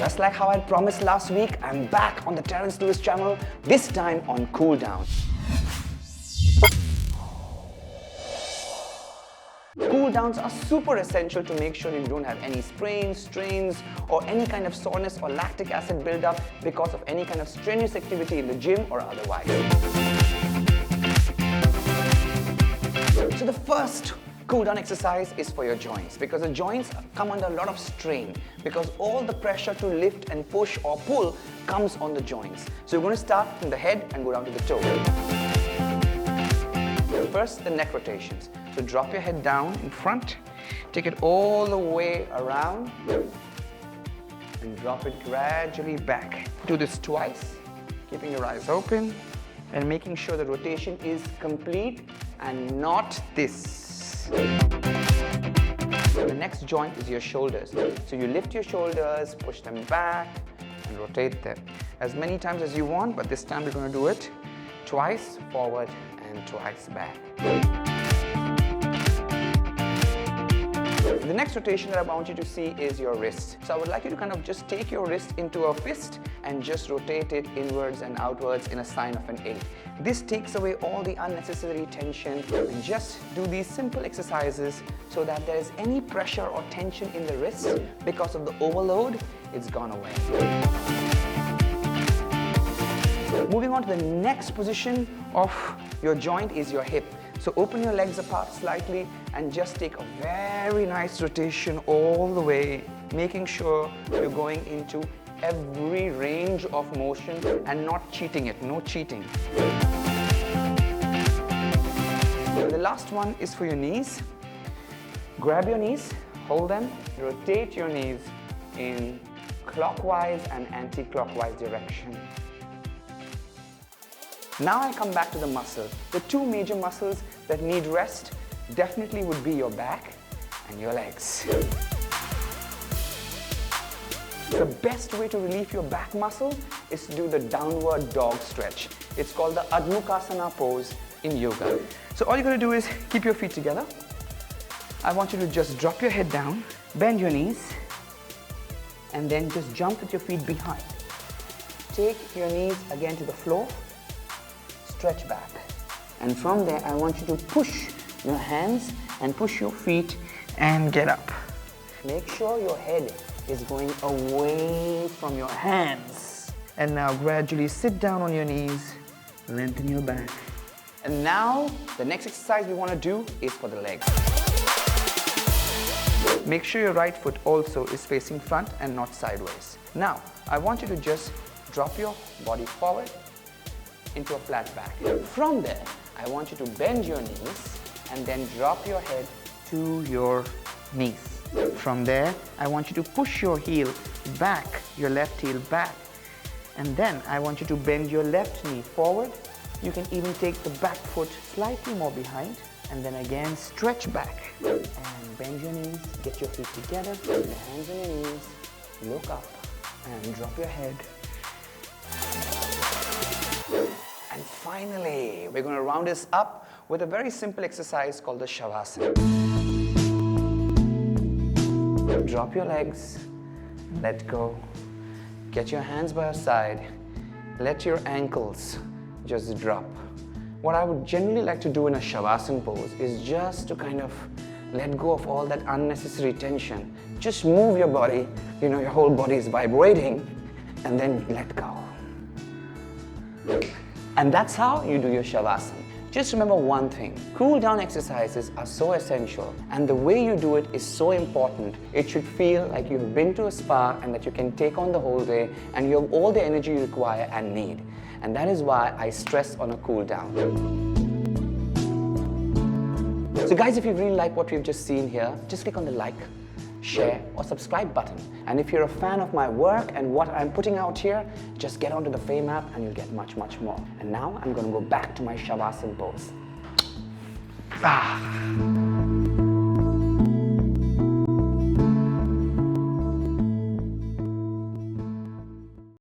Just like how I promised last week, I'm back on the Terence Lewis channel, this time on Cool Down. Cool downs are super essential to make sure you don't have any sprains, strains, or any kind of soreness or lactic acid buildup because of any kind of strenuous activity in the gym or otherwise. So the first cool down exercise is for your joints, because the joints come under a lot of strain because all the pressure to lift and push or pull comes on the joints. So you're going to start from the head and go down to the toe. First, the neck rotations. So drop your head down in front, take it all the way around and drop it gradually back. Do this twice, keeping your eyes open and making sure the rotation is complete and not this. The next joint is your shoulders. So you lift your shoulders, push them back and rotate them as many times as you want, but this time we're going to do it twice forward and twice back. The next rotation that I want you to see is your wrist. So I would like you to kind of just take your wrist into a fist and just rotate it inwards and outwards in a sign of an A. This takes away all the unnecessary tension, and just do these simple exercises so that there is any pressure or tension in the wrist because of the overload, it's gone away. Moving on to the next position of your joint is your hip. So open your legs apart slightly and just take a very nice rotation all the way, making sure you're going into every range of motion and not cheating it, no cheating. The last one is for your knees. Grab your knees, hold them, rotate your knees in clockwise and anti-clockwise direction. Now I come back to the muscle. The two major muscles that need rest definitely would be your back and your legs. The best way to relieve your back muscle is to do the downward dog stretch. It's called the Admukasana pose in yoga. So all you're going to do is keep your feet together. I want you to just drop your head down, bend your knees, and then just jump with your feet behind. Take your knees again to the floor. Stretch back, and from there I want you to push your hands and push your feet and get up. Make sure your head is going away from your hands, and now gradually sit down on your knees, lengthen your back. And now the next exercise we want to do is for the legs. Make sure your right foot also is facing front and not sideways. Now I want you to just drop your body forward into a flat back. From there, I want you to bend your knees and then drop your head to your knees. From there, I want you to push your heel back, your left heel back. And then I want you to bend your left knee forward. You can even take the back foot slightly more behind, and then again stretch back. And bend your knees, get your feet together, put your hands on your knees, look up and drop your head. And finally, we're going to round this up with a very simple exercise called the Shavasana. Drop your legs, let go. Get your hands by your side. Let your ankles just drop. What I would generally like to do in a Shavasana pose is just to kind of let go of all that unnecessary tension. Just move your body, your whole body is vibrating, and then let go. And that's how you do your Shavasana. Just remember one thing, cool down exercises are so essential, and the way you do it is so important. It should feel like you've been to a spa and that you can take on the whole day and you have all the energy you require and need. And that is why I stress on a cool down. So guys, if you really like what we've just seen here, just click on the like, share or subscribe button. And if you're a fan of my work and what I'm putting out here, just get onto the Fame app and you'll get much, much more. And now I'm going to go back to my Shavasana pose.